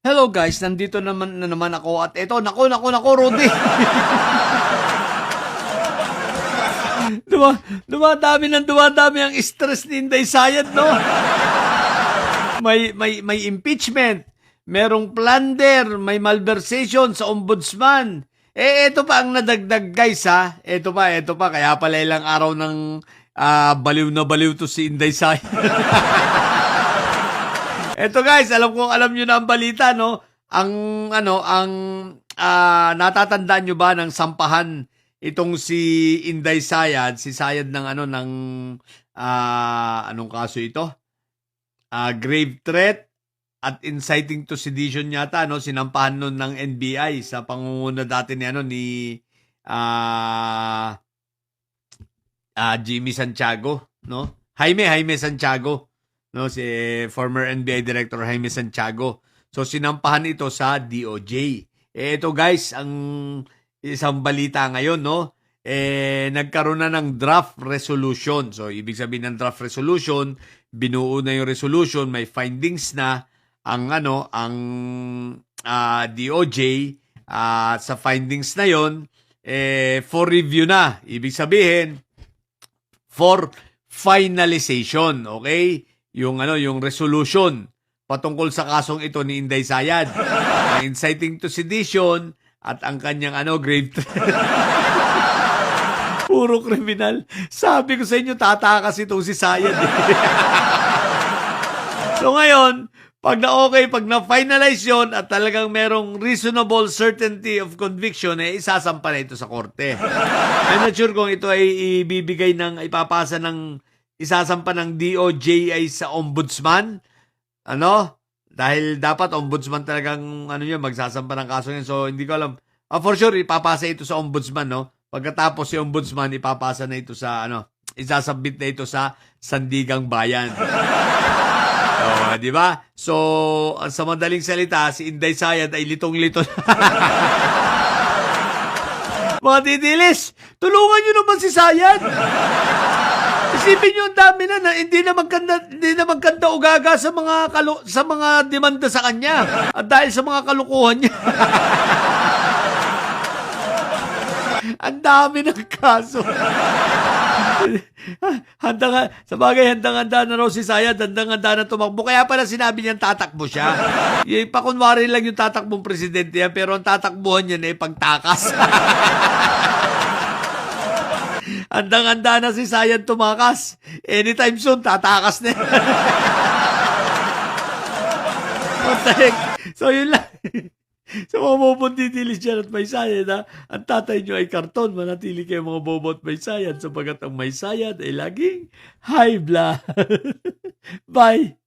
Hello guys, nandito naman ako at eto, naku, Rudy. Dumadami ang stress ni Inday Sayad, no? May impeachment, merong plunder, may malversation sa ombudsman. Ito pa ang nadagdag, guys, ha? Ito pa, kaya pala ilang araw ng baliw na baliw to si Inday Sayad. Eto guys, alam nyo na ang balita, no? Ang natatandaan nyo ba ng sampahan itong si Inday Sayad, si Sayad ng anong kaso ito? Grave threat at inciting to sedition yata, no? Sinampahan nun ng NBI sa pangunguna dati ni Jimmy Santiago, no? Jaime Santiago. No, si former NBI Director Jaime Santiago. So, sinampahan ito sa DOJ. Ito guys, ang isang balita ngayon, no? Nagkaroon na ng draft resolution. So, ibig sabihin ng draft resolution, binuo na yung resolution, may findings na ang DOJ sa findings na yon for review na. Ibig sabihin, for finalization, okay? Yung resolution patungkol sa kasong ito ni Inday Sayad, ang inciting to sedition at ang kanyang grave threat. Puro kriminal. Sabi ko sa inyo, tatakas itong si Sayad. So ngayon, pag na-finalize yun at talagang merong reasonable certainty of conviction, isasampa na ito sa korte. I'm not sure kung ito ay ipapasa ng isasampa ng DOJ ay sa ombudsman. Dahil dapat ombudsman talagang magsasampa ng kaso yan. So, hindi ko alam. For sure, ipapasa ito sa ombudsman, no? Pagkatapos si ombudsman, ipapasa na ito sa, isasubmit na ito sa Sandigang Bayan. Di ba? So, sa madaling salita, si Inday Sayad ay litong-lito. Mga titilis, tulungan nyo naman si Sayad. Isipin nyo ang dami na hindi na magkanda ugaga sa mga demanda sa kanya at dahil sa mga kalukuhan niya. Ang dami ng kaso. Handang-handa na raw si Sayad, handang-handa na tumakbo. Kaya pala sinabi niyang tatakbo siya. Pakunwari lang yung tatakbong presidente yan, pero ang tatakbuhan niya na pagtakas. Handang-handa na si Sayad tumakas. Anytime soon, tatakas na. What the heck? So, yun lang. So, mga bobot titilis dyan at may Sayad, ha? Ang tatay nyo ay karton. Manatili kayo mga bobot may Sayad sapagat ang may Sayad ay laging high blood. Bye!